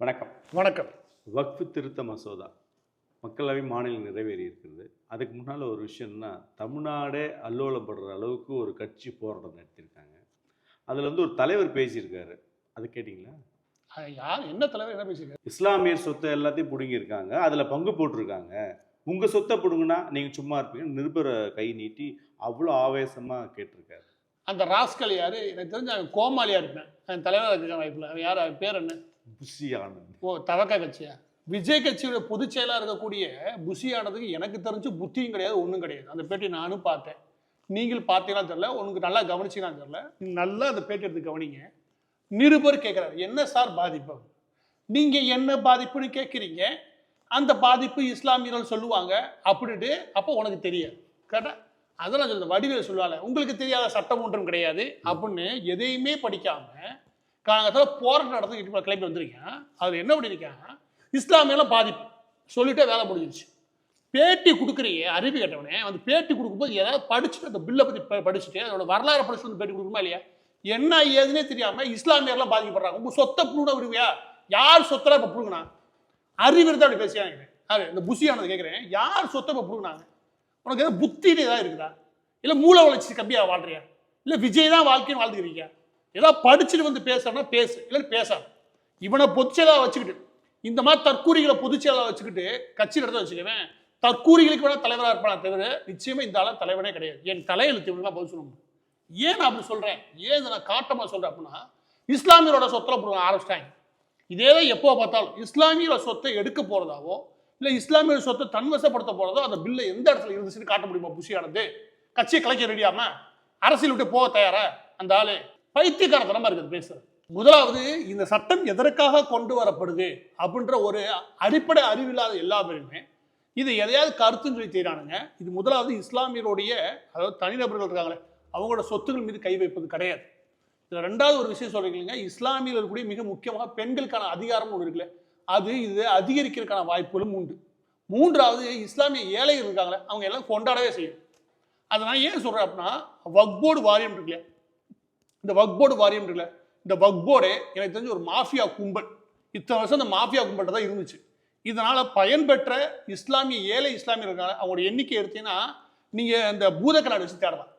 வணக்கம். வணக்கம். வக்ஃபு திருத்த மசோதா மக்களவை மாநிலம் நிறைவேறி இருக்கிறது. அதுக்கு முன்னால் ஒரு விஷயம்னா, தமிழ்நாடே அல்லோலப்படுற அளவுக்கு ஒரு கட்சி போராட்டம் நடத்தியிருக்காங்க. அதில் ஒரு தலைவர் பேசியிருக்காரு. அது கேட்டிங்களா? யார் என்ன தலைவர் என்ன பேசியிருக்காரு? இஸ்லாமியர் சொத்தை எல்லாத்தையும் பிடுங்கியிருக்காங்க, அதில் பங்கு போட்டிருக்காங்க. உங்கள் சொத்தை பிடுங்குனா நீங்கள் சும்மா இருப்பீங்க, நிருபரை கை நீட்டி அவ்வளோ ஆவேசமாக கேட்டிருக்காரு. அந்த ராஸ்கல் யாரு? எனக்கு தெரிஞ்ச அவன் கோமாளியா இருப்பேன். அவன் தலைவராக இருக்க வாய்ப்பில்லை. அவன் யார்? அவன் பேர் என்ன? புஷி ஆனந்த். ஓ, தவக்க கட்சியா? விஜய் கட்சியோட பொதுச் செயலாளர் இருக்கக்கூடிய புஷி ஆனதுக்கு எனக்கு தெரிஞ்சு புத்தியும் கிடையாது, ஒன்றும் கிடையாது. அந்த பேட்டி நானும் பார்த்தேன். நீங்கள் பார்த்தீங்கன்னா தெரியல, உனக்கு நல்லா கவனிச்சிங்கன்னா தெரியல. நல்லா அந்த பேட்டி எடுத்து கவனிங்க. நிருபர் கேட்குறாரு, என்ன சார் பாதிப்பு? நீங்கள் என்ன பாதிப்புன்னு கேட்குறீங்க. அந்த பாதிப்பு இஸ்லாமியர்கள் சொல்லுவாங்க அப்படின்ட்டு. அப்போ உனக்கு தெரியாது கேட்டா அதெல்லாம் சொல்லுங்க. வடிவேல் சொல்லுவாங்க, உங்களுக்கு தெரியாத சட்டம் ஒன்றும் கிடையாது அப்படின்னு. எதையுமே படிக்காம காலத்தில் போராட்டம் நடத்தி கிளம்பி வந்திருக்கேன். அதில் என்ன பண்ணியிருக்கேன், இஸ்லாமியெல்லாம் பாதிப்பு சொல்லிட்டே வேலை முடிஞ்சிருச்சு. பேட்டி கொடுக்குறீங்க அறிவு கேட்டவனே, அந்த பேட்டி கொடுக்கும்போது ஏதாவது படிச்சுட்டு அந்த பில்லை பற்றி படிச்சுட்டு அதோட வரலாறு படிச்சுட்டு வந்து பேட்டி கொடுக்குமா இல்லையா? என்ன ஏதுன்னே தெரியாமல் இஸ்லாமியர்லாம் பாதிக்கப்படுறாங்க. உங்கள் சொத்தை புழுட விடுவியா? யார் சொத்தெல்லாம் இப்போ புழுங்கினா? அறிவு தான் அப்படி பேசியாங்க. அது இந்த புஷியானது கேட்குறேன், யார் சொத்தை இப்போ புழுங்கினாங்க? உனக்கு எதாவது புத்தின்னு ஏதாவது இருக்குதா? இல்லை மூளை வளர்ச்சி கம்மியாக வாழ்றியா? இல்லை விஜய் தான் வாழ்க்கைன்னு வாழ்ந்துக்கிறீங்க? ஏதாவது படிச்சுட்டு வந்து பேசுறேன்னா பேசு, இல்லைன்னு பேசாது. இவனை பொதுச்செயலாக வச்சுக்கிட்டு இந்த மாதிரி தற்கூரிகளை பொதுச்செயலாக வச்சுக்கிட்டு கட்சி நடத்த வச்சுக்குவேன். தற்கூரிகளுக்கு வேணா தலைவராக இருப்பான தவிர நிச்சயமா இந்த ஆள தலைவனே கிடையாது. என் தலையெழுத்து பதில் சொல்லணும். ஏன் நான் அப்படி சொல்றேன், ஏன் நான் காட்டமா சொல்றேன் அப்படின்னா, இஸ்லாமியரோட சொத்துல போட ஆரம்பிச்சிட்டாங்க. இதே எப்போ பார்த்தாலும் இஸ்லாமியரோட சொத்தை எடுக்க போறதாவோ இல்லை இஸ்லாமிய சொத்தை தன்வசப்படுத்த போறதோ அந்த பில்லை எந்த இடத்துல இருந்துச்சுன்னு காட்ட முடியுமா? புஷியானது கட்சியை கலைக்க ரெடியாம அரசியல் விட்டு போக தயாரா? அந்த ஆளு பைத்தியக்காரத்தனமா இருக்குது பேசுறது. முதலாவது, இந்த சட்டம் எதற்காக கொண்டு வரப்படுது அப்படின்ற ஒரு அடிப்படை அறிவில்லாத எல்லா பேருமே இது எதையாவது கருத்துன்னு சொல்லி செய்யறானுங்க. இது முதலாவது இஸ்லாமியருடைய, அதாவது தனிநபர்கள் இருக்காங்களே அவங்களோட சொத்துக்கள் மீது கை வைப்பது கிடையாது. இதுல ரெண்டாவது ஒரு விஷயம் சொல்றீங்க, இஸ்லாமியர்கள் இருக்கக்கூடிய மிக முக்கியமாக பெண்களுக்கான அதிகாரம் ஒன்று இருக்குல்ல, அது இது அதிகரிக்கிறதுக்கான வாய்ப்புகளும் உண்டு. மூன்றாவது, இஸ்லாமிய ஏழைகள் இருக்காங்களே அவங்க எல்லாம் கொண்டாடவே செய்யும். அதை நான் ஏன் சொல்றேன் அப்படின்னா, வக்ஃப் போர்டு வாரியம் இருக்குல்ல, இந்த வக்ஃப் போர்டு வாரியம் இருக்குல்ல, இந்த வக்ஃப் போர்டே எனக்கு தெரிஞ்ச ஒரு மாஃபியா கும்பல். இத்தனை வருஷம் இந்த மாஃபியா கும்பல் தான் இருந்துச்சு. இதனால பயன்பெற்ற இஸ்லாமிய ஏழை இஸ்லாமியர் இருக்காங்க, அவங்களோட எண்ணிக்கை எடுத்தீங்கன்னா நீங்க இந்த பூதக்கநாடு வச்சு தேடலாம்.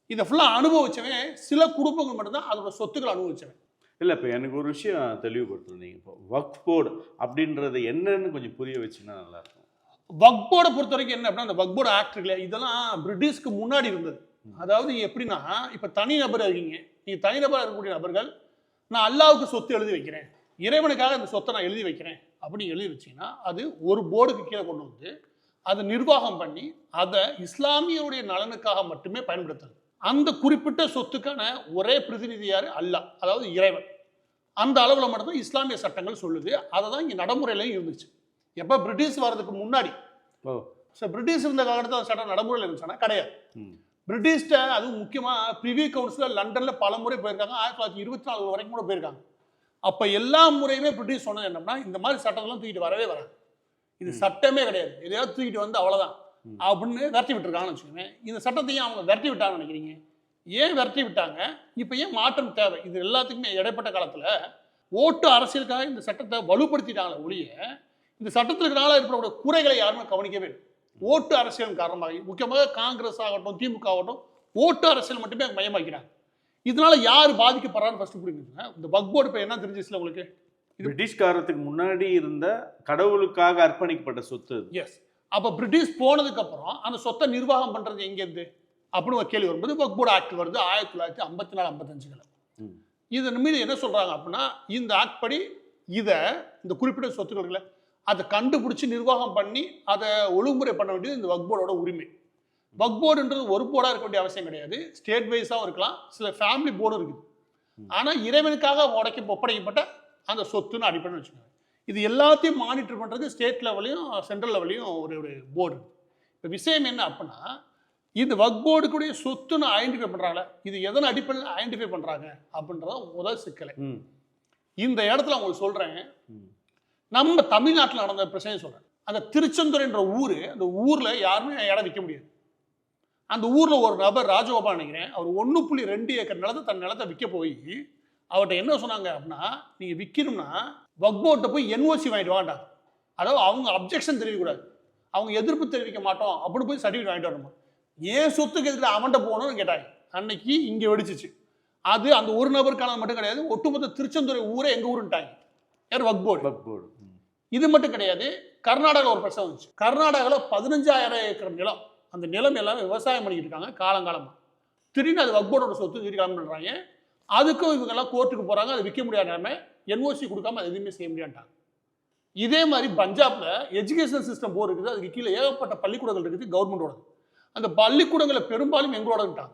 இதை ஃபுல்லாக அனுபவிச்சவன் சில குடும்பங்கள் மட்டும்தான் அதோட சொத்துக்கள் அனுபவிச்சவன். இல்லை, இப்போ எனக்கு ஒரு விஷயம் தெளிவுபடுத்துறீங்க. இப்போ வக்ஃப் போர்டு அப்படின்றது என்னன்னு கொஞ்சம் புரிய வச்சுன்னா நல்லா இருக்கும். வக்ஃப் போர்டை பொறுத்த வரைக்கும் என்ன அப்படின்னா, அந்த வக்ஃப் போர்டு ஆக்ட் இருக்குல்ல, இதெல்லாம் பிரிட்டிஷ்க்கு முன்னாடி இருந்தது. அதாவது எப்படின்னா, இப்போ தனிநபர் இருக்கீங்க, நீங்க தனிநபராக இருக்கக்கூடிய நபர்கள், நான் அல்லாவுக்கு சொத்து எழுதி வைக்கிறேன், இறைவனுக்காக இந்த சொத்தை நான் எழுதி வைக்கிறேன் அப்படின்னு எழுதி வச்சீங்கன்னா, அது ஒரு போர்டுக்கு கீழே கொண்டு வந்து அதை நிர்வாகம் பண்ணி அதை இஸ்லாமியருடைய நலனுக்காக மட்டுமே பயன்படுத்துது. அந்த குறிப்பிட்ட சொத்துக்கான ஒரே பிரதிநிதி யாரு? அல்லாஹ், அதாவது இறைவன். அந்த அளவில் மட்டும்தான் இஸ்லாமிய சட்டங்கள் சொல்லுது. அதை தான் இங்கே நடைமுறையிலையும் இருந்துச்சு. எப்போ பிரிட்டிஷ் வர்றதுக்கு முன்னாடி, பிரிட்டிஷ் இருந்த காலத்தில் சட்டம் நடைமுறையில் இருந்துச்சுன்னா கிடையாது. பிரிட்டிஷ்ட அதுவும் முக்கியமாக பிரிவி கவுன்சிலர் லண்டனில் பல முறை போயிருக்காங்க. 1924 வரைக்கும் கூட போயிருக்காங்க. அப்போ எல்லா முறையுமே பிரிட்டிஷ் சொன்னது என்னன்னா, இந்த மாதிரி சட்டத்தெல்லாம் தூக்கிட்டு வரவே வராது, இது சட்டமே கிடையாது, எதையாவது தூக்கிட்டு வந்து அவ்வளோதான் அப்படின்னு விரட்டி விட்டுருக்காங்கன்னு வச்சுக்கோங்க. இந்த சட்டத்தையும் அவங்க விரட்டி விட்டாங்கன்னு நினைக்கிறீங்க? ஏன் விரட்டி விட்டாங்க? இப்போ ஏன் மாற்றம் தேவை? இது எல்லாத்துக்குமே இடைப்பட்ட காலத்தில் ஓட்டு அரசியலுக்காக இந்த சட்டத்தை வலுப்படுத்திட்டாங்களே ஒழிய, இந்த சட்டத்திற்கான ஏற்படக்கூடிய குறைகளை யாருமே கவனிக்கவே இல்லை. ஓட்டு அரசியல் காரணமாக, முக்கியமாக காங்கிரஸ் ஆகட்டும் திமுக ஆகட்டும், ஓட்டு அரசியல் மட்டுமே மையமாக்கிறாங்க. இதனால யார் பாதிக்கப்படுறான்னு ஃபர்ஸ்ட் புரியுங்க. இந்த வக்ஃப் போர்டு இப்போ என்ன தெரிஞ்சிச்சுல உங்களுக்கு? பிரிட்டிஷ்காரத்துக்கு முன்னாடி இருந்த கடவுளுக்காக அர்ப்பணிக்கப்பட்ட சொத்து. எஸ். அப்போ பிரிட்டிஷ் போனதுக்கு அப்புறம் அந்த சொத்தை நிர்வாகம் பண்றது எங்கேருந்து அப்படின்னு ஒரு கேள்வி வரும்போது வக்ஃப் போர்டு ஆக்ட் வருது 1954-55. இதன் மீது என்ன சொல்றாங்க அப்படின்னா, இந்த ஆக்ட் படி இதை இந்த குறிப்பிட்ட சொத்துக்களை அதை கண்டுபிடிச்சி நிர்வாகம் பண்ணி அதை ஒழுங்குமுறை பண்ண வேண்டியது இந்த வக்ஃப் போர்டோட உரிமை. வக்ஃப் போர்டுன்றது ஒரு போர்டாக இருக்க வேண்டிய அவசியம் கிடையாது, ஸ்டேட் வைஸாகவும் இருக்கலாம், சில ஃபேமிலி போர்டும் இருக்குது. ஆனால் இறைவனுக்காக ஒப்படைக்கப்பட்ட அந்த சொத்துன்னு அடிப்படைன்னு வச்சுக்கோங்க. இது எல்லாத்தையும் மானிட்டர் பண்ணுறது ஸ்டேட் லெவலையும் சென்ட்ரல் லெவலையும் ஒரு போர்டு. இப்போ விஷயம் என்ன அப்படின்னா, இந்த வக்ஃப் போர்டுக்குடைய சொத்துன்னு ஐடென்டிஃபை பண்ணுறாங்களே, இது எதன் அடிப்படையில் ஐடென்டிஃபை பண்ணுறாங்க அப்படின்றதான் முதல் சிக்கலை. இந்த இடத்துல உங்களுக்கு சொல்கிறேன், நம்ம தமிழ்நாட்டில் நடந்த பிரச்சனை சொல்கிறேன். அந்த திருச்செந்தூர் என்ற ஊர், அந்த ஊரில் யாருமே இடம் விற்க முடியாது. அந்த ஊரில் ஒரு நபர் ராஜகோபால் நினைக்கிறேன், அவர் 1.2 ஏக்கர் நிலத்தை தன் நிலத்தை விற்க போய் அவர்கிட்ட என்ன சொன்னாங்க அப்படின்னா, நீங்கள் விற்கணும்னா வக்போர்ட்ட போய் என்ஓசி வாங்கிட்டு வாண்டாங்க. அதாவது அவங்க அப்ஜெக்ஷன் தெரிவிக்கக்கூடாது, அவங்க எதிர்ப்பு தெரிவிக்க மாட்டோம் அப்படின்னு போய் சர்டிஃபிகேட் வாங்கிட்டு வரணும். ஏன் சொத்துக்கு எதுக்கு அவன்கிட்ட போகணும்னு கேட்டாங்க. அன்னைக்கு இங்கே வெடிச்சிச்சு. அது அந்த ஒரு நபருக்கானது மட்டும் கிடையாது, ஒட்டுமொத்த திருச்செந்துறை ஊரே எங்க ஊருன்ட்டாங்க. யார்? வக்போர்டு. இது மட்டும் கிடையாது, கர்நாடகாவில் ஒரு பிரச்சனை வந்துச்சு. கர்நாடகாவில் 15,000 ஏக்கர் நிலம், அந்த நிலம் எல்லாமே விவசாயம் பண்ணிக்கிட்டு இருக்காங்க காலங்காலமாக. திடீர்னு அது வக்போர்டோட சொத்து கிளம்பி பண்ணுறாங்க. அதுக்கும் இவங்கெல்லாம் கோர்ட்டுக்கு போகிறாங்க, அது விற்க முடியாத நிலைமை, என்ஓசி கொடுக்காம அது எதுவுமே செய்ய முடியாட்டாங்க. இதே மாதிரி பஞ்சாப்ல எஜுகேஷன் சிஸ்டம் போர்டு இருக்குது, அதுக்கு கீழே ஏகப்பட்ட பள்ளிக்கூடங்கள் இருக்குது கவர்மெண்டோட. அந்த பள்ளிக்கூடங்களை பெரும்பாலும் எங்களோடட்டாங்க.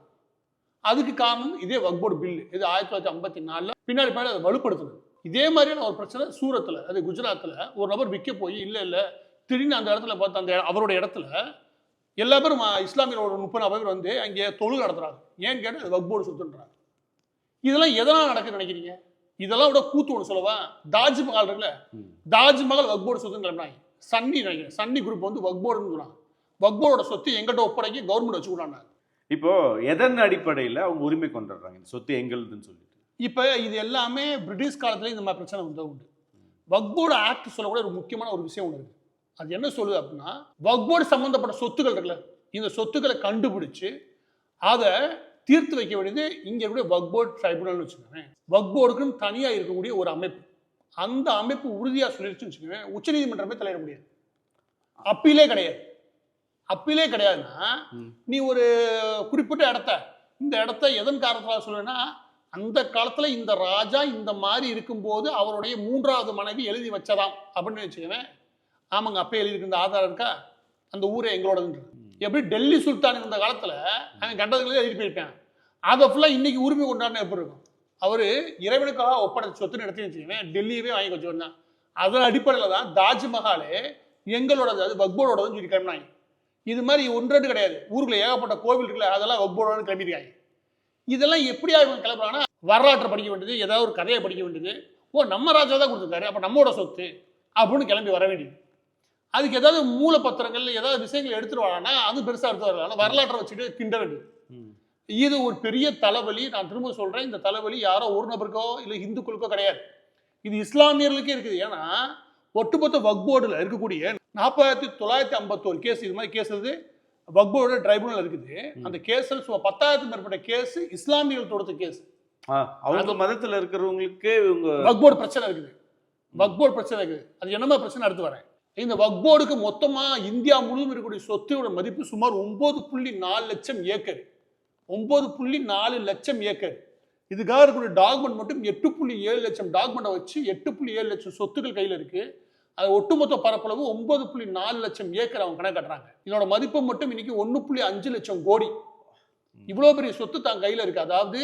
அதுக்கு காரணம் இதே வக்போர்டு பில்லு. இது 1954 பின்னாடி அதை வலுப்படுத்தணும். இதே மாதிரியான ஒரு பிரச்சனை சூரத்தில், அது குஜராத்தில் ஒரு நபர் விற்க போய் இல்லை திடீர்னு அந்த இடத்துல பார்த்து அந்த அவரோட இடத்துல எல்லா பேரும் இஸ்லாமியர் ஒரு 30 பேர் வந்து அங்கே தொழுகை நடத்துறாங்க. ஏன்னு கேட்டால் அது வக்போர்டு சொத்துன்றாங்க. இதெல்லாம் எதனால் நடக்குன்னு நினைக்கிறீங்க? இதெல்லாம் விட கூத்து ஒன்று சொல்லவா, தாஜ்மஹால் இருக்குல்ல, தாஜ்மஹால் வக்போர்டு சொத்துன்னு கிளம்பினாங்க. சன்னி நினைக்கிறேன், சன்னி குரூப் வந்து வக்போர்டுன்னு சொன்னாங்க. வக்போர்டோட சொத்து எங்கிட்ட ஒப்படைக்கி கவர்மெண்ட் வச்சுக்கூடாங்க. இப்போ எதன் அடிப்படையில் அவங்க உரிமை கொண்டாடுறாங்க இந்த சொத்து எங்களுதுன்னு சொல்லிட்டு? இப்போ இது எல்லாமே பிரிட்டிஷ் காலத்துல இந்த மாதிரி பிரச்சனை வந்து உண்டு. வக்போர்டு ஆக்ட் சொல்லக்கூட ஒரு முக்கியமான ஒரு விஷயம் ஒன்று இருக்கு. அது என்ன சொல்லுது அப்படின்னா, வக்போர்டு சம்பந்தப்பட்ட சொத்துக்கள் இருக்குல்ல, இந்த சொத்துக்களை கண்டுபிடிச்சு அதை தீர்த்து வைக்க வேண்டியது இங்கே இருக்கக்கூடிய வக்போர்டு ட்ரைபுனல்னு வச்சுக்கோங்க. வக்போர்டுக்குன்னு தனியாக இருக்கக்கூடிய ஒரு அமைப்பு. அந்த அமைப்பு உறுதியாக சொல்லிடுச்சுன்னு வச்சுக்கோங்க, உச்சநீதிமன்றமே தலையிட முடியாது. அப்பீலே கிடையாது. அப்பீலே கிடையாதுன்னா, நீ ஒரு குறிப்பிட்ட இந்த இடத்த எதன் காரணத்தால் சொல்லுன்னா, அந்த காலத்துல இந்த ராஜா இந்த மாதிரி இருக்கும்போது அவருடைய 3வது மனைவி எழுதி வச்சதாம் அப்படின்னு வச்சுக்கவேன். ஆமாங்க, அப்பே எழுதி இந்த ஆதாரம் இருக்கா, அந்த ஊரே எங்களோடது. எப்படி டெல்லி சுல்தான் இருந்த காலத்துல அவன் கண்டதுங்களே எழுதி போயிருப்பேன். அதை ஃபுல்லா இன்னைக்கு உரிமை கொண்டாடின எப்படி இருக்கும்? அவரு இறைவனுக்காக ஒப்படைச்ச சொத்துன்னு எடுத்து வச்சுக்கவேன், டெல்லியவே வாங்கி வச்சுருந்தான். அதன் அடிப்படையில் தான் தாஜ்மஹாலே எங்களோடது, அது வக்போர்டோடதுன்னு சொல்லி கிளம்பினாங்க. இது மாதிரி ஒன்று கிடையாது, ஊருக்குள்ள ஏகப்பட்ட கோவில் இருக்குல்ல, அதெல்லாம் வக்போர்டோட கிளம்பிருக்காங்க. இதெல்லாம் எப்படியா இவங்க கிளம்புறாங்கன்னா, வரலாற்றை படிக்க வேண்டியது, ஏதாவது ஒரு கதையை படிக்க வேண்டியது, ஓ நம்ம ராஜா தான் கொடுத்துருக்காரு அப்போ நம்மளோட சொத்து அப்படின்னு கிளம்பி வர வேண்டியது. அதுக்கு ஏதாவது மூலப்பத்திரங்கள் ஏதாவது விஷயங்கள் எடுத்துட்டு வரானா அது பெருசாக எடுத்து வரலாம், வரலாற்றை வச்சுட்டு கிண்ட வேண்டியது. இது ஒரு பெரிய தலைவலி. நான் திரும்ப சொல்றேன், இந்த தலைவலி யாரோ ஒரு நபருக்கோ இல்லை இந்துக்களுக்கோ கிடையாது, இது இஸ்லாமியர்களுக்கே இருக்குது. ஏன்னா ஒட்டுமொத்த வக்போர்டில் இருக்கக்கூடிய 4951 கேஸ், இது மாதிரி கேஸ் வந்து வக்போர்டு ட்ரைபுனல் இருக்குது. அந்த கேஸில் 10,000 மேற்பட்ட கேஸ் இஸ்லாமியர்கள் தொடுத்த கேஸ். அவங்க மதத்தில் இருக்கிறவங்களுக்கு வக்போர்டு பிரச்சனை இருக்குது. வக்போர்டு பிரச்சனை இருக்குது. அது என்னமா பிரச்சனை அடுத்து வரேன். இந்த வக்போர்டுக்கு மொத்தமா இந்தியா முழுவதும் இருக்கக்கூடிய சொத்தோட மதிப்பு சுமார் 9.4 லட்சம் ஏக்கர். 9.4 லட்சம் ஏக்கர். இதுக்காக இருக்கக்கூடிய டாக்குமெண்ட் மட்டும் 8.7 லட்சம் டாக்குமெண்ட்டை வச்சு 8.7 லட்சம் சொத்துக்கள் கையில் இருக்கு. அது ஒட்டுமொத்த பரப்பளவு 9.4 லட்சம் ஏக்கர் அவங்க கணக்கு கட்டுறாங்க. இதோட மதிப்பு மட்டும் இன்னைக்கு 1.5 லட்சம் கோடி. இவ்வளோ பெரிய சொத்து தான் கையில் இருக்கு. அதாவது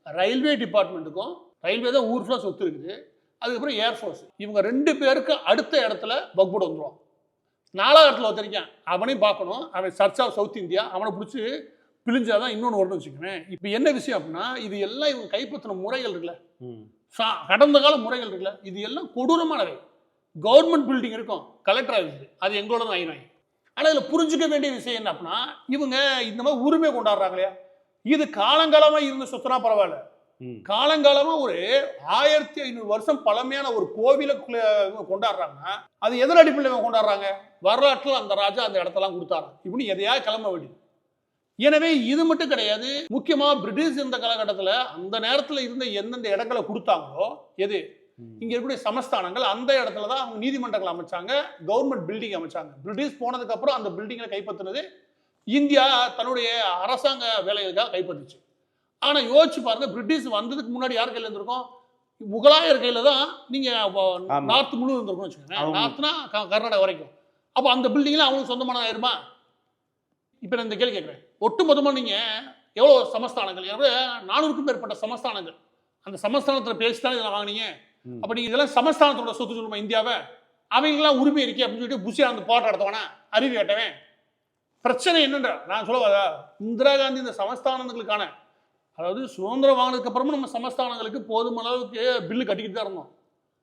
ரயில்வே டிபார்ட்மெண்ட்டுக்கும், ரயில்வே தான் ஊர் ஃபுல்லாக சொத்து இருக்குது, அதுக்கப்புறம் ஏர்ஃபோர்ஸ், இவங்க 2 பேருக்கு அடுத்த இடத்துல வக்போர்டு வந்துடுவான். 4வது இடத்துல ஒருத்தரிக்கான், அவனையும் பார்க்கணும். அவன் சர்ச் ஆஃப் சவுத் இந்தியா, அவனை பிடிச்சி பிழிஞ்சாதான் இன்னொன்று வரணும்னு வச்சுக்கோங்க. இப்போ என்ன விஷயம் அப்படின்னா, இது எல்லாம் இவங்க கைப்பற்றின முறைகள் இருக்குல்ல, கடந்த கால முறைகள் இருக்குல்ல, இது எல்லாம் கொடூரமானவை. கவர்மெண்ட் பில்டிங் இருக்கும், கலெக்டர் ஆஃபீஸ், அது எங்களோட தான் ஆயிடுவாங்க. ஆனால் இதில் புரிஞ்சுக்க வேண்டிய விஷயம் என்ன அப்படின்னா, இவங்க இந்த மாதிரி உரிமை கொண்டாடுறாங்க இல்லையா, இது காலங்காலமாக இருந்த சொத்துனா பரவாயில்ல, காலங்காலமாக ஒரு 1500 வருஷம் பழமையான ஒரு கோவிலை கொண்டாடுறாங்கன்னா அது எதன் அடிப்படையில் கொண்டாடுறாங்க? வரலாற்றில் அந்த ராஜா அந்த இடத்தெல்லாம் கொடுத்தாரு இப்படின்னு எதையா கிளம்ப வேண்டியது. எனவே இது மட்டும் கிடையாது, முக்கியமாக பிரிட்டிஷ் இருந்த காலகட்டத்தில் அந்த நேரத்தில் இருந்த எந்தெந்த இடங்களை கொடுத்தாங்களோ, எது இங்க இருக்கக்கூடிய சமஸ்தானங்கள், அந்த இடத்துல தான் அவங்க நீதிமன்றங்கள் அமைச்சாங்க, கவர்மெண்ட் பில்டிங் அமைச்சாங்க. பிரிட்டிஷ் போனதுக்கு அப்புறம் அந்த பில்டிங்களை கைப்பற்றினது இந்தியா தன்னுடைய அரசாங்க வேலைகளுக்காக கைப்பற்றுச்சு. ஆனா யோசிச்சு பாருங்க, பிரிட்டிஷ் வந்ததுக்கு முன்னாடி யார் கையில இருந்திருக்கும்? முகலாயர் கையில தான். நீங்க நார்த் முழு இருந்திருக்கும் வச்சுக்கோங்க, நார்த்னா கர்நாடகா வரைக்கும். அப்போ அந்த பில்டிங்லாம் அவங்களுக்கு சொந்தமான ஆயிருமா? இப்ப நான் இந்த கேள்வி கேட்கிறேன், ஒட்டு மொத்தமா நீங்க எவ்வளவு சமஸ்தானங்கள், 400க்கும் மேற்பட்ட சமஸ்தானங்கள், அந்த சமஸ்தானத்துல பேசிதான் இதெல்லாம் வாங்கினீங்க. அப்ப நீங்க இதெல்லாம் சமஸ்தானத்தோட சொத்து சொல்லுமா இந்தியாவை? அவங்கெல்லாம் உரிமை இருக்கே அப்படின்னு சொல்லிட்டு புஷி அந்த போராட்டம் நடத்துவானா, அறிவு கேட்டவன். பிரச்சனை என்னன்ற நான் சொல்லுவதா, இந்திரா காந்தி இந்த சமஸ்தானங்களுக்கான, அதாவது சுதந்திரம் வாங்கினதுக்கு அப்புறமும் நம்ம சமஸ்தானங்களுக்கு போதுமான அளவுக்கு பில்லு கட்டிக்கிட்டு தான் இருந்தோம்,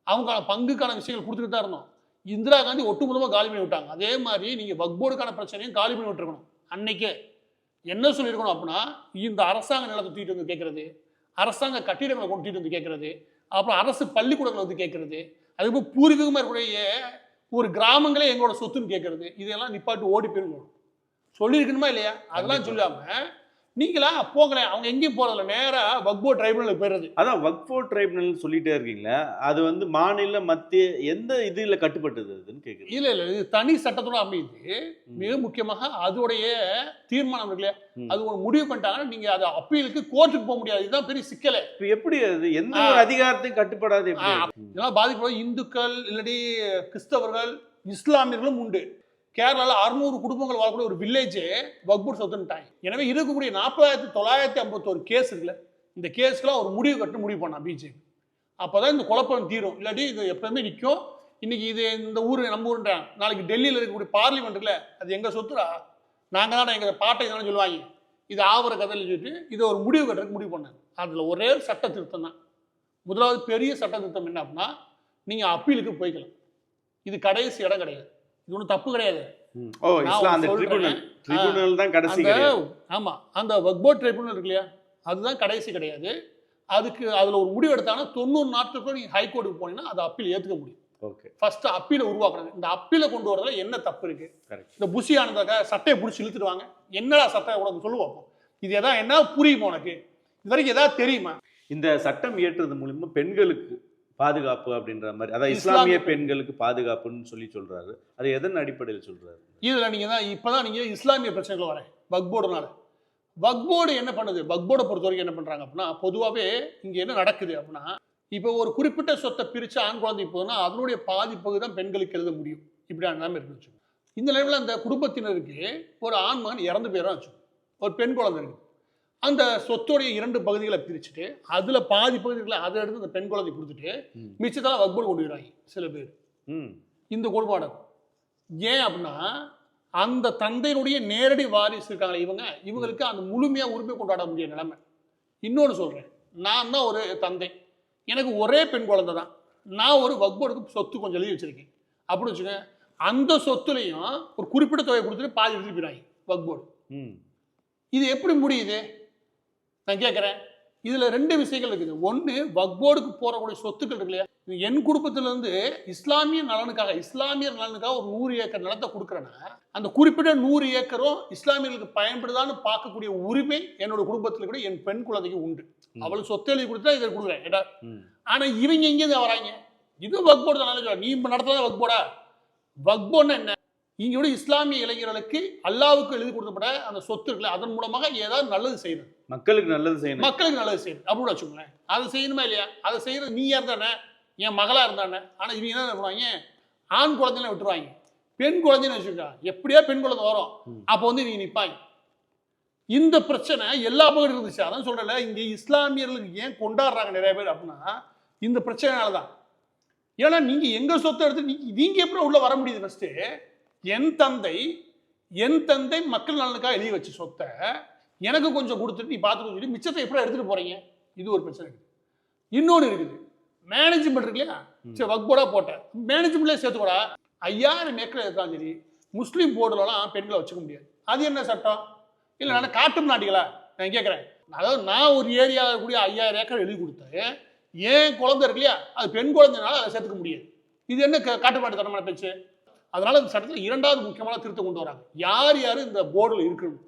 அவங்களுக்கான பங்குக்கான விஷயங்கள் கொடுத்துட்டு தான் இருந்தோம். இந்திரா காந்தி ஒட்டுமொத்தமாக காலி பண்ணி விட்டாங்க. அதே மாதிரி நீங்க வக்போர்டுக்கான பிரச்சனையும் காலி பண்ணி விட்டுருக்கணும். அன்னைக்கே என்ன சொல்லியிருக்கணும் அப்படின்னா, இந்த அரசாங்க நிலத்தை தூக்கிட்டு வந்து கேட்கறது, அரசாங்க கட்டிடங்களை கொண்டுட்டு வந்து கேட்கறது, அப்புறம் அரசு பள்ளிக்கூடங்களை வந்து கேட்கறது, அதுக்கு பூர்வீகமாக இருக்கக்கூடிய ஒரு கிராமங்களே எங்களோட சொத்துன்னு கேட்கறது, இதெல்லாம் நிப்பாட்டு ஓடி போயிருக்கணும். சொல்லியிருக்கணுமா இல்லையா? அதெல்லாம் சொல்லாம நீங்களா போங்களேன், அவங்க எங்கேயும் போறதில்ல, நேரா வக்போ ட்ரைபுனலுக்கு போயிடுறது. அதான் வக்ஃபோ ட்ரைபுனல் சொல்லிட்டே இருக்கீங்களா, அது வந்து மாநில மத்திய எந்த இதுல கட்டுப்பட்டது அதுன்னு கேட்குறேன். இல்ல இல்ல, இது தனி சட்டத்தோட அமையுது. மிக முக்கியமாக அதோடைய தீர்மானம் இருக்கு இல்லையா, அது ஒரு முடிவு பண்ணிட்டாங்கன்னா நீங்க அது அப்பீலுக்கு கோர்ட்டுக்கு போக முடியாது. இதுதான் பெரிய சிக்கலே. இப்போ எப்படி அது எந்த ஒரு அதிகாரத்தையும் கட்டுப்படாது எப்படி? இதெல்லாம் பாதிக்கப்படும் இந்துக்கள், இல்லாட்டி கிறிஸ்தவர்கள், இஸ்லாமியர்களும் உண்டு. கேரளாவில் 600 குடும்பங்கள் வாழக்கூடிய ஒரு வில்லேஜே வக்பு சொத்துன்ட்டாங்க. எனவே இருக்கக்கூடிய 40,951 கேஸ் இருக்குல்ல, இந்த கேஸ்க்குலாம் ஒரு முடிவு கட்டு முடிவு பண்ணா பிஜேபி. அப்போதான் இந்த குழப்பம் தீரும். இல்லாட்டி இது எப்பவுமே நிற்கும். இன்னைக்கு இது இந்த ஊர் நம்ம ஊருன்றாங்க, நாளைக்கு டெல்லியில் இருக்கக்கூடிய பார்லிமெண்ட் இருக்குல்ல, அது எங்கள் சொத்துடா, நாங்கள் தான் எங்கள் பாட்டை தானே சொல்லுவாங்க. இது ஆவர கதையில் சொல்லிட்டு இதை ஒரு முடிவு கட்டுறதுக்கு முடிவு பண்ணாங்க. அதில் ஒரே சட்ட திருத்தம் தான். முதலாவது பெரிய சட்ட திருத்தம் என்ன அப்படின்னா, நீங்கள் அப்பீலுக்கு போய்க்கலாம். இது கடைசி இடம் கிடையாது. இது ஒன்றும் தப்பு கிடையாது. ஆமா, அந்த வக்போ ட்ரைபுனல் இருக்கு இல்லையா, அதுதான் கடைசி கிடையாது. அதுக்கு அதுல ஒரு முடிவு எடுத்தாங்கன்னா 90 நாட்களுக்குள்ள நீங்க ஹைகோர்ட்டுக்கு போனீங்கன்னா அது அப்பீல் ஏத்துக்க முடியும். ஃபர்ஸ்ட் அப்பீலை உருவாக்குறது. இந்த அப்பீலை கொண்டு வரதுல என்ன தப்பு இருக்கு? இந்த புஷி ஆனதாக சட்டையை பிடிச்சி இழுத்துடுவாங்க. என்னடா சட்டை உனக்கு சொல்லுவோம். இது எதாவது என்ன புரியுமா உனக்கு? இது வரைக்கும் ஏதாவது தெரியுமா? இந்த சட்டம் இயற்றுறது மூலியமா பெண்களுக்கு பாதுகாப்பு அப்படின்ற மாதிரி, அதாவது இஸ்லாமிய பெண்களுக்கு பாதுகாப்புன்னு சொல்றாரு. அது எதன் அடிப்படையில் சொல்றாரு? இதுல நீங்க தான் இப்பதான் நீங்க இஸ்லாமிய பிரச்சனைகள் வரேன். வக்போர்டுனால வக்போர்டு என்ன பண்ணுது? வக்போர்டை பொறுத்த வரைக்கும் என்ன பண்றாங்க அப்படின்னா, பொதுவாகவே இங்க என்ன நடக்குது அப்படின்னா, இப்போ ஒரு குறிப்பிட்ட சொத்தை பிரிச்சு ஆண் குழந்தை போதுன்னா அதனுடைய பாதிப்பகுதி தான் பெண்களுக்கு எழுத முடியும். இப்படியான நிலைமை இருக்கு வச்சுக்கோங்க. இந்த நிலைமையில் அந்த குடும்பத்தினருக்கு ஒரு ஆண் மகன் இறந்து போயிடும் வச்சுக்கோங்க, ஒரு பெண் குழந்தை இருக்கு. அந்த சொத்துடைய 2 பகுதிகளை பிரிச்சுட்டு அதுல பாதி பகுதிகளை அதை எடுத்து அந்த பெண் குழந்தை கொடுத்துட்டு மிச்சத்தெல்லாம் வக்போர்டு கொண்டு வராங்க சில பேர். இந்த குடும்பம் ஏன் அப்படின்னா, அந்த தந்தையினுடைய நேரடி வாரிசு இருக்காங்களே இவங்களுக்கு அந்த முழுமையா உரிமை கொண்டாட முடிய நிலைமை. இன்னொன்று சொல்றேன், நான் தான் ஒரு தந்தை, எனக்கு ஒரே பெண் குழந்தை தான், நான் ஒரு வக்போர்டுக்கு சொத்து கொஞ்சம் எழுதி வச்சிருக்கேன் அப்படின்னு வச்சுக்கோங்க. அந்த சொத்துலையும் ஒரு குறிப்பிட்ட தொகை கொடுத்துட்டு பாதி எடுத்துட்டு போயிடாங்க வக்போர்டு. இது எப்படி முடியுது நான் கேட்குறேன். இதுல 2 விஷயங்கள் இருக்குது. ஒன்று, வக்போர்டுக்கு போறக்கூடிய சொத்துக்கள் இருக்கு இல்லையா, என் குடும்பத்திலிருந்து இஸ்லாமியர் நலனுக்காக ஒரு 100 ஏக்கர் நிலத்தை கொடுக்குறேன்னா அந்த குறிப்பிட்ட 100 ஏக்கரும் இஸ்லாமியர்களுக்கு பயன்படுதான்னு பார்க்கக்கூடிய உரிமை என்னோட குடும்பத்தில் கூட என் பெண் குழந்தைக்கு உண்டு. அவளுக்கு சொத்து எழுதி கொடுத்தா இதை கொடுக்குறேன். ஆனா இவங்க எங்கேருந்து வராங்க? இது வக்போர்டு தான். நீ நடத்தாத வக்போர்டா? வக்போர்டுன்னா என்ன? இங்க இஸ்லாமிய இளைஞர்களுக்கு அல்லாவுக்கு எழுதி கொடுக்கப்பட அந்த சொத்து இருக்குல்ல, அதன் மூலமாக ஏதாவது நல்லது செய்யணும், மக்களுக்கு நல்லது செய்யணும் அப்படின்னு வச்சுக்கோங்களேன். அதை செய்யணுமா இல்லையா? அதை செய்யறது நீ இருந்தானே, என் மகளா இருந்தானே. ஆனா இவங்க என்ன பண்ணுவாங்க, ஆண் குழந்தைலாம் விட்டுருவாங்க, பெண் குழந்தைன்னு வச்சுக்கா. எப்படியா பெண் குழந்தை வரும், அப்போ நீங்க நிற்பாங்க. இந்த பிரச்சனை எல்லா பக்கம் இருந்துச்சு. அதான் சொல்றல, இங்க இஸ்லாமியர்களுக்கு ஏன் கொண்டாடுறாங்க நிறைய பேர் அப்படின்னா இந்த பிரச்சனைனாலதான். ஏன்னா நீங்க எங்க சொத்தை எடுத்து நீங்க எப்படி உள்ள வர முடியுது? ஃபர்ஸ்ட் என் தந்தை மக்கள் நலனுக்காக எழுதி வச்சு சொத்தை எனக்கு கொஞ்சம் கொடுத்துட்டு நீ பார்த்துட்டு சொல்லி மிச்சத்தை எப்படி எடுத்துட்டு போறீங்க? இது ஒரு பிரச்சனை இருக்குது. இன்னொன்று இருக்குது, மேனேஜ்மெண்ட் இருக்கு இல்லையா, சரி வக்போர்டா போட்டேன், மேனேஜ்மெண்ட்லேயே சேர்த்துக்கூடா 5000 ஏக்கர் இருக்காலும் சரி முஸ்லீம் போர்டுலலாம் பெண்களை வச்சுக்க முடியாது. அது என்ன சட்டம்? இல்லை நான் காட்டும் நாட்டிகளா? நான் கேட்குறேன். அதாவது நான் ஒரு ஏரியாவில் கூடிய 5000 ஏக்கர் எழுதி கொடுத்தேன், ஏன் குழந்தை இருக்கு இல்லையா, அது பெண் குழந்தைனால அதை சேர்த்துக்க முடியாது. இது என்ன காட்டுப்பாட்டு தரமான பேச்சு? அதனால இந்த சட்டத்தில் 2வது முக்கியமான திருத்தம் கொண்டு வராங்க. யார் இந்த போர்டில் இருக்கணும்?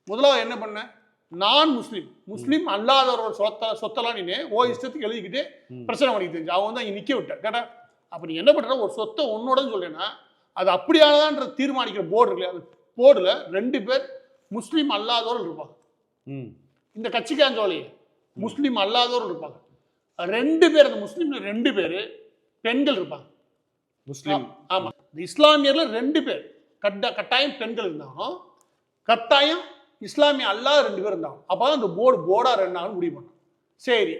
முதலாவது என்ன பண்ண, நான் முஸ்லீம் அல்லாதவரோட சொத்தெல்லாம் நீ இஷ்டத்துக்கு எழுதிக்கிட்டு பிரச்சனை பண்ணிட்டு தெரிஞ்சு அவன் தான் நிக்க விட்ட கேட்டா. அப்ப நீ என்ன பண்ற, ஒரு சொத்தை உன்னோடன்னு சொல்றேன்னா அது அப்படியானதான்ற தீர்மானிக்கிற போர்டு இருக்கு. அந்த போர்டுல 2 பேர் முஸ்லீம் அல்லாதவர்கள் இருப்பாங்க. இந்த கட்சிக்காஞ்சோலையே முஸ்லீம் அல்லாதவர்கள் இருப்பாங்க. 2 பேர், அந்த முஸ்லீம்ல 2 பேர் பெண்கள் இருப்பாங்க. முஸ்லீம் ஆமா, இஸ்லாமியர்ல 2 பேர் கட்டாயம் பெண்கள் இருந்தாலும் கட்டாயம் இஸ்லாமிய அல்லாத 2 பேர் இருந்தாங்க. அப்பதான் அந்த போர்டா 2 நாள் முடிவு பண்ணோம். சரி,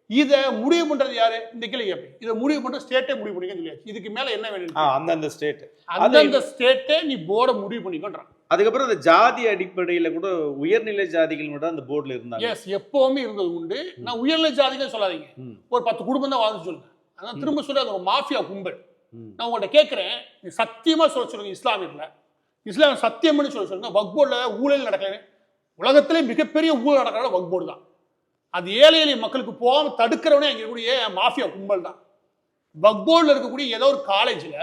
இதை முடிவு பண்றது யாரு? இந்த கேள்வி கேட்பேன். இதை முடிவு பண்ற ஸ்டேட்டே முடிவு பண்ணிக்கன்னு சொல்லியாச்சு. இதுக்கு மேல என்ன வேணும்? அந்தந்த ஸ்டேட்டே நீ போர்டை முடிவு பண்ணிக்கொண்டான். அதுக்கப்புறம் இந்த ஜாதி அடிப்படையில கூட உயர்நிலை ஜாதிகள் மட்டும் அந்த போர்டுல இருந்தாங்க. எஸ், எப்பவுமே இருந்தது உண்டு. நான் உயர்நிலை ஜாதிகள் சொல்லாதீங்க, ஒரு 10 குடும்பம் தான் வாழ்ந்து சொல்லுங்க. அதான் திரும்ப சொல்ல, அது ஒரு மாஃபியா கும்பல். நான் உங்கள்கிட்ட கேட்கிறேன், சத்தியமா சொல்லுங்க, இஸ்லாம் சத்தியம்னு சொல்லுங்க, வக்போர்டுல ஊழல் நடக்கல. உலகத்திலே மிகப்பெரிய ஊழல் நடக்கிற வக்போர்டு தான். அது ஏழை எளிய மக்களுக்கு போகாம தடுக்கிறவனே அங்கே கூடிய மாஃபியா கும்பல் தான். வக்போர்டில் இருக்கக்கூடிய ஏதோ ஒரு காலேஜில்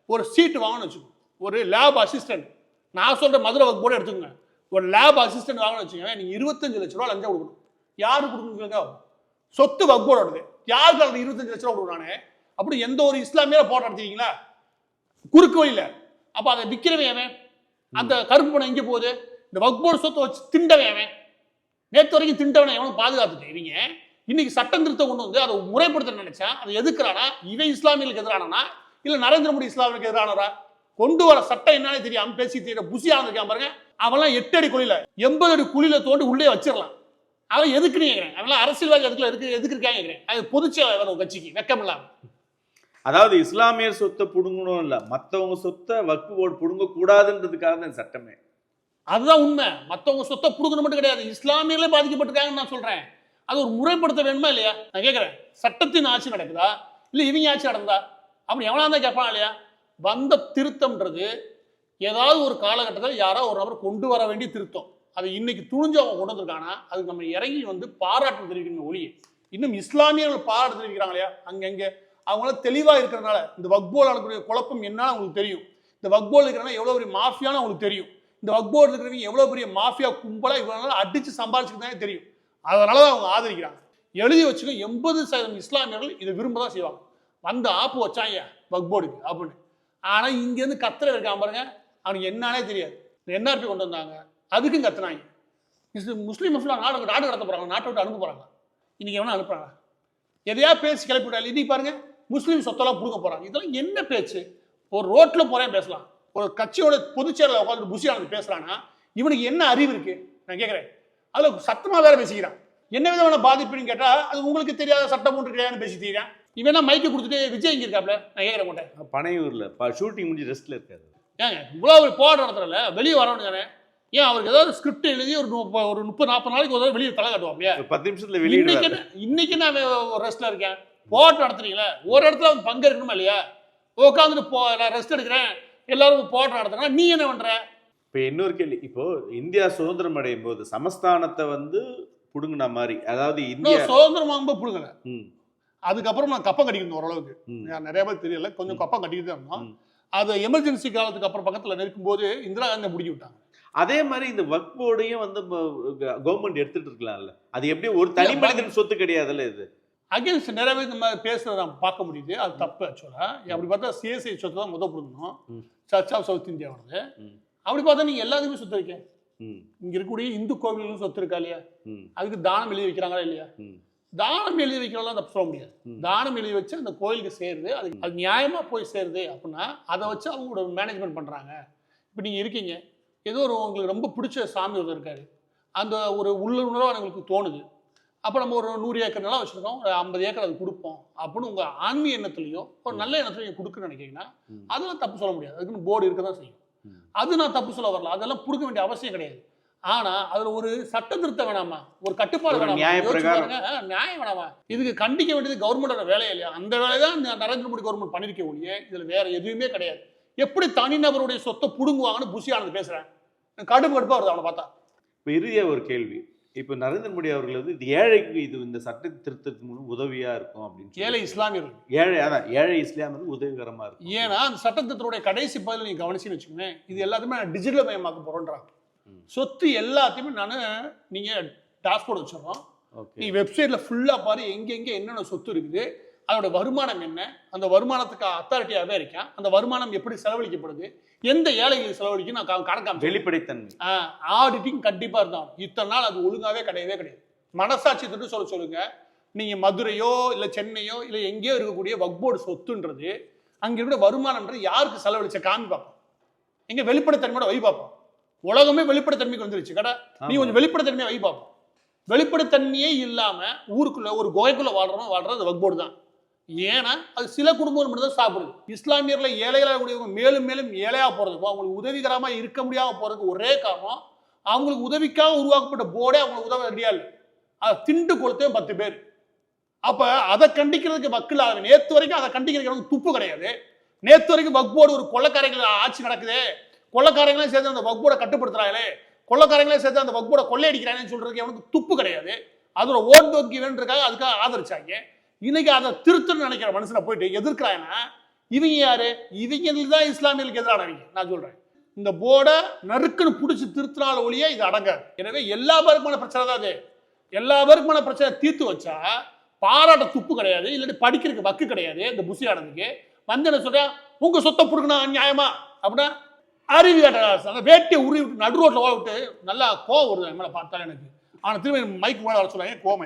ஒரு சீட்டு வாங்கணும்னு வச்சுக்கோங்க, ஒரு லேப் அசிஸ்டன்ட், நான் சொல்கிற மதுரை வக்போர்டு எடுத்துக்கோங்க, ஒரு லேப் அசிஸ்டன்ட் வாங்கணும்னு வச்சுக்கோங்க, நீங்கள் 25 லட்ச ரூபா லஞ்சம் கொடுக்கணும். யாரு கொடுக்கணுங்க? சொத்து வக்போர்டோடது. யாருக்கு அந்த 25 லட்ச ரூபா கொடுக்குறானே? அப்படி எந்த ஒரு இஸ்லாமியரை போட்டோ எடுத்துக்கீங்களா குறுக்கு வழியில? அப்ப அதை விற்கிறவன் அவன், அந்த கருப்பு பணம் எங்கே போகுது? இந்த வக்போர்டு சொத்தை வச்சு திண்டவன் அவன். நேற்று வரைக்கும் திண்டவனை எவனும் பாதுகாத்துட்டு இவங்க இன்னைக்கு சட்டம் திருத்தம் கொண்டு வந்து அதை முறைப்படுத்த நினைச்சா அதை எதுக்குறானா? இவன் இஸ்லாமியர்களுக்கு எதிரானா இல்ல நரேந்திர மோடி இஸ்லாமியர்களுக்கு எதிரானவரா? கொண்டு வர சட்டம் என்னன்னு தெரியாம பேசி தீர புசி ஆனதுக்காம பாருங்க. அவெல்லாம் 8 அடி குழியில 80 அடி குழியில தோண்டி உள்ளே வச்சிடலாம். அவன் எதுக்கு நீங்க அவெல்லாம் அரசியல்வாதி அதுக்குள்ள எதுக்கு இருக்காங்க? அது பொதுச்செயலாளர் ஒரு கட்சிக்கு வெக்கம் இல்லாம. அதாவது இஸ்லாமியர் சொத்தை புடுங்கணும் இல்ல, மற்றவங்க சொத்தை வக்ஃப் போர்டு புடுங்க கூடாதுன்றதுக்காக தான் சட்டமே. அதுதான் உண்மை. மற்றவங்க சொத்தை புடுங்கணும் மட்டும் கிடையாது, இஸ்லாமியர்களே பாதிக்கப்பட்டிருக்காங்கன்னு நான் சொல்றேன். அது ஒரு முறைப்படுத்த வேணுமா இல்லையா? நான் கேட்கிறேன், சட்டத்தின் ஆட்சி நடக்குதா இல்ல இவங்க ஆட்சி நடந்தா? அப்படி எவனா தான் கேட்பான் இல்லையா? வந்த திருத்தம்ன்றது ஏதாவது ஒரு காலகட்டத்தில் யாரோ ஒரு நபர் கொண்டு வர வேண்டிய திருத்தம். அதை இன்னைக்கு துணிஞ்சு அவங்க கொண்டு வந்திருக்கானா அதுக்கு நம்ம இறங்கி வந்து பாராட்டு தெரிவிக்கணும் ஒழிய, இன்னும் இஸ்லாமியர்கள் பாராட்டு தெரிவிக்கிறாங்க இல்லையா அங்கங்க, அவங்களாம் தெளிவாக இருக்கிறனால இந்த வக்போர்டில் நடக்கக்கூடிய குழப்பம் என்னன்னு அவங்களுக்கு தெரியும். இந்த வக்போர்டில் இருக்கிறனா எவ்வளோ பெரிய மாஃபியான்னு அவங்களுக்கு தெரியும். இந்த வக்போர்டில் இருக்கிறவங்க எவ்வளோ பெரிய மாஃபியா கும்பலாக இவ்வளோ அடித்து சம்பாதிச்சுக்கிட்டு தெரியும். அதனால தான் அவங்க ஆதரிக்கிறாங்க. எழுதி வச்சுக்க 80% இஸ்லாமியர்கள் இதை விரும்ப தான் செய்வாங்க. வந்து ஆப்பு வச்சாங்க வக்போர்டுக்கு அப்படின்னு. ஆனால் இங்கேருந்து கத்துற இருக்கான் பாருங்க, அவனுக்கு என்னன்னே தெரியாது. என்ஆர்பி கொண்டு வந்தாங்க, அதுக்கும் கத்துனாங்க. முஸ்லீம் நாடு கடத்த போகிறாங்க, நாட்டை விட்டு அனுப்ப போகிறாங்க. இன்னைக்கு எவனா அனுப்புறாங்க? எதையா பேசி கிளப்பி விட்டாங்க. இன்னைக்கு பாருங்க முஸ்லீம் சொத்தெல்லாம் கொடுக்க போறாங்க. இதெல்லாம் என்ன பேச்சு? ஒரு ரோட்ல போறேன் பேசலாம், ஒரு கட்சியோட பொதுச்செயலாளர் உட்காந்து புசியானது பேசுறானா இவனுக்கு என்ன அறிவு இருக்கு? நான் கேட்கிறேன். அதுல சத்தமா வேற பேசிக்கிறான். என்ன விதமான பாதிப்புன்னு கேட்டா அது உங்களுக்கு தெரியாத சட்டம் ஒன்று கிடையாதுன்னு பேசி தீரான். இவன் மைக்கு கொடுத்துட்டு விஜய் இங்க இருக்காப்ல, நான் கேட்கற மாட்டேன். பனையூர்ல ஷூட்டிங் முடிஞ்சு ரெஸ்ட்ல இருக்காரு. ஏங்க இவ்வளவு போராட்டம் நடத்துறல வெளியே வரணும் தானே? ஏன் அவருக்கு ஏதாவது ஸ்கிரிப்ட் எழுதி ஒரு 30-40 நாளைக்கு ஒரு வெளியே தலை காட்டுவாங்க. 10 நிமிஷத்துல வெளியிடுவாங்க. இன்னைக்கு நான் ரெஸ்ட்ல இருக்கேன். போராட்டம் நடத்துறீங்களா? ஒரு இடத்துல வந்து பங்கேற்கணுமா இல்லையா? உட்காந்துட்டு நான் ரெஸ்ட் எடுக்கிறேன், எல்லாரும் போராட்டம் நடத்துறா, நீ என்ன பண்ற? இப்போ இன்னொரு கேள்வி, இப்போ இந்தியா சுதந்திரம் அடையும் போது சமஸ்தானத்தை வந்து புடுங்கின மாதிரி, அதாவது இந்தியா சுதந்திரம் வாங்கும்போது புடுங்கல, அதுக்கப்புறம் நான் கப்பம் கட்டிக்கணும் ஓரளவுக்கு. நிறைய பேர் தெரியல, கொஞ்சம் கப்பம் கட்டிக்கிட்டு தான் இருந்தோம். அது எமர்ஜென்சி காலத்துக்கு அப்புறம் பக்கத்தில் நிற்கும் போது இந்திரா காந்தி முடிஞ்சு விட்டாங்க. அதே மாதிரி இந்த வக்ஃப் போர்டையும் வந்து கவர்மெண்ட் எடுத்துட்டு இருக்கலாம்ல, அது எப்படி ஒரு தனி மனிதன் சொத்து கிடையாதுல்ல? இது அகேன்ஸ்ட் நிறைய பேர் இந்த மாதிரி பேசுறத நம்ம பார்க்க முடியுது. அது தப்பு. ஆக்சுவலா அப்படி பார்த்தா சிஎஸ்ஐ சொத்து தான் முதல் கொடுக்கணும், சர்ச் ஆஃப் சவுத் இந்தியாவோடது. அப்படி பார்த்தா நீங்க எல்லாத்துக்குமே சொத்து இருக்கேன். இங்க இருக்கக்கூடிய இந்து கோவில்களும் சொத்து இருக்கா இல்லையா? அதுக்கு தானம் எழுதி வைக்கிறாங்களா இல்லையா? தானம் எழுதி வைக்கிறதெல்லாம் தப்பு சொல்ல முடியாது. தானம் எழுதி வச்சு அந்த கோயிலுக்கு சேருது, அது நியாயமா போய் சேருது அப்படின்னா அதை வச்சு அவங்களோட மேனேஜ்மெண்ட் பண்றாங்க. இப்போ நீங்க இருக்கீங்க, ஏதோ ஒரு உங்களுக்கு ரொம்ப பிடிச்ச சாமி ஒருத்தர் இருக்காரு, அந்த ஒரு உள்ளுணர்வாக எங்களுக்கு தோணுது, அப்போ நம்ம ஒரு 100 ஏக்கர் நிலம் வச்சுருக்கோம், ஒரு 50 ஏக்கர் அது கொடுப்போம் அப்படின்னு உங்கள் ஆன்மீக எண்ணத்துலையோ ஒரு நல்ல எண்ணத்துலையும் நீங்கள் கொடுக்குன்னு நினைக்கிறீங்கன்னா அதெல்லாம் தப்பு சொல்ல முடியாது. அதுக்குன்னு போர்டு இருக்க தான் செய்யும். அது நான் தப்பு சொல்ல வரல, அதெல்லாம் கொடுக்க வேண்டிய அவசியம் கிடையாது. ஆனால் அதில் ஒரு சட்ட திருத்தம் வேணாமா, ஒரு கட்டுப்பாடு வேணாமா, நியாயம் வேணாமா? இதுக்கு கண்டிக்க வேண்டியது கவர்மெண்டோட வேலையே இல்லையா? அந்த வேலையை தான் நரேந்திர மோடி கவர்மெண்ட் பண்ணிருக்க ஒழிய இதில் வேற எதுவுமே கிடையாது. எப்படி தனிநபருடைய சொத்தை புடுங்குவாங்கன்னு புசியானது பேசுகிறேன். கடுப்பாக வருது அவனை பார்த்தா. இப்போ இறுதியாக ஒரு கேள்வி, இப்போ நரேந்திர மோடி அவர்கள் வந்து இது ஏழைக்கு இது இந்த சட்ட திருத்தத்தின் மூலம் உதவியா இருக்கும் அப்படின்னு, ஏழை இஸ்லாமியர்கள், ஏழை இஸ்லாமியர்கள் உதவிகரமா இருக்கும். ஏன்னா அந்த சட்டத்தினுடைய கடைசி பதில் நீங்க கவனிச்சுன்னு வச்சுக்கோங்க, இது எல்லாத்தையுமே நான் டிஜிட்டல் மயமாக்க போறோன்றாங்க. சொத்து எல்லாத்தையுமே நீங்க டாஷ்போர்ட் வச்சிடறோம், நீ வெப்சைட்ல ஃபுல்லா பாரு எங்க என்னென்ன சொத்து இருக்குது, அதோட வருமானம் என்ன, அந்த வருமானத்துக்கு அத்தாரிட்டியாவே இருக்கேன், அந்த வருமானம் எப்படி செலவழிக்கப்படுது, எந்த ஏழைகள் செலவழிக்கும் நான் கணக்காம வெளிப்படைத்தன்மை ஆடிட்டிங் கண்டிப்பா இருந்தாலும் இத்தனை நாள் அது ஒழுங்காவே கிடையவே கிடையாது. மனசாட்சி தொட்டு சொல்லுங்க, நீங்க மதுரையோ இல்ல சென்னையோ இல்ல எங்கேயோ இருக்கக்கூடிய வக்ஃப் போர்டு சொத்துன்றது அங்க இருக்கிற வருமானம்ன்றது யாருக்கு செலவழிச்ச காமி பார்ப்போம், எங்க வெளிப்படைத்தன்மையோட வை பார்ப்போம். உலகமே வெளிப்படைத்தன்மைக்கு வந்துருச்சு கடை, நீ கொஞ்சம் வெளிப்படைத்தன்மையை வை பார்ப்போம். வெளிப்படைத்தன்மையே இல்லாம ஊருக்குள்ள ஒரு குகைக்குள்ள வாழ்றது வக்ஃப் போர்டு தான். ஏன்னா அது சில குடும்பங்கள் மட்டும் தான் சாப்பிடுது. இஸ்லாமியர்ல ஏழைகளாக கூடியவங்க மேலும் மேலும் ஏழையா போறதுக்கும் அவங்களுக்கு உதவிகரமா இருக்க முடியாம போறதுக்கு ஒரே காரணம், அவங்களுக்கு உதவிக்காக உருவாக்கப்பட்ட போர்டே அவங்களுக்கு உதவ ரெடியா இல்லை, அதை திண்டு கொடுத்தே 10 பேர். அப்ப அதை கண்டிக்கிறதுக்கு மக்கள் நேற்று வரைக்கும் அதை கண்டிக்கிறதுக்கு துப்பு கிடையாது. நேற்று வரைக்கும் வக்ஃப் போர்டு ஒரு கொள்ளைக்காரர்கள் ஆட்சி நடக்குது, கொள்ளைக்காரங்களே சேர்த்து அந்த வக்ஃப் போர்டை கட்டுப்படுத்துறாங்களே, கொள்ளைக்காரங்களே சேர்த்து அந்த வக்ஃப் போர்டை கொள்ளையடிக்கிறாங்கன்னு சொல்றதுக்கு அவனுக்கு துப்பு கிடையாது. அதோட ஓட்டு வங்கி வேண்டிருக்காங்க, அதுக்காக ஆதரிச்சாங்க. இன்னைக்கு அதை திருத்தணும்னு நினைக்கிற மனுஷனை போயிட்டு எதிர்க்கிறாங்கன்னா இவங்க யாரு? இவங்களுக்கு தான் இஸ்லாமியர்களுக்கு எதிரானவங்க. நான் சொல்றேன், இந்த போர்டை நறுக்குன்னு பிடிச்சி திருத்தினால ஒழிய இது அடங்காது. எனவே எல்லா பேருக்குமான பிரச்சனை தான் அது. எல்லா பேருக்குமான பிரச்சனை தீர்த்து வச்சா பாராட்ட துப்பு கிடையாது, இல்லாட்டி படிக்கிறதுக்கு வக்கு கிடையாது. இந்த புசி ஆனதுக்கு வந்து என்ன சொல்றேன், உங்க சொத்தை புடுங்கினா நியாயமா அப்படின்னா அறிவு கேட்ட வேட்டியை உருவி விட்டு நடு ரோட்ல விட்டு நல்லா கோவம் வருது என் மேல பார்த்தாலும் எனக்கு. ஆனா திரும்ப மைக்கு மேல வர சொல்லுவாங்க, கோவம்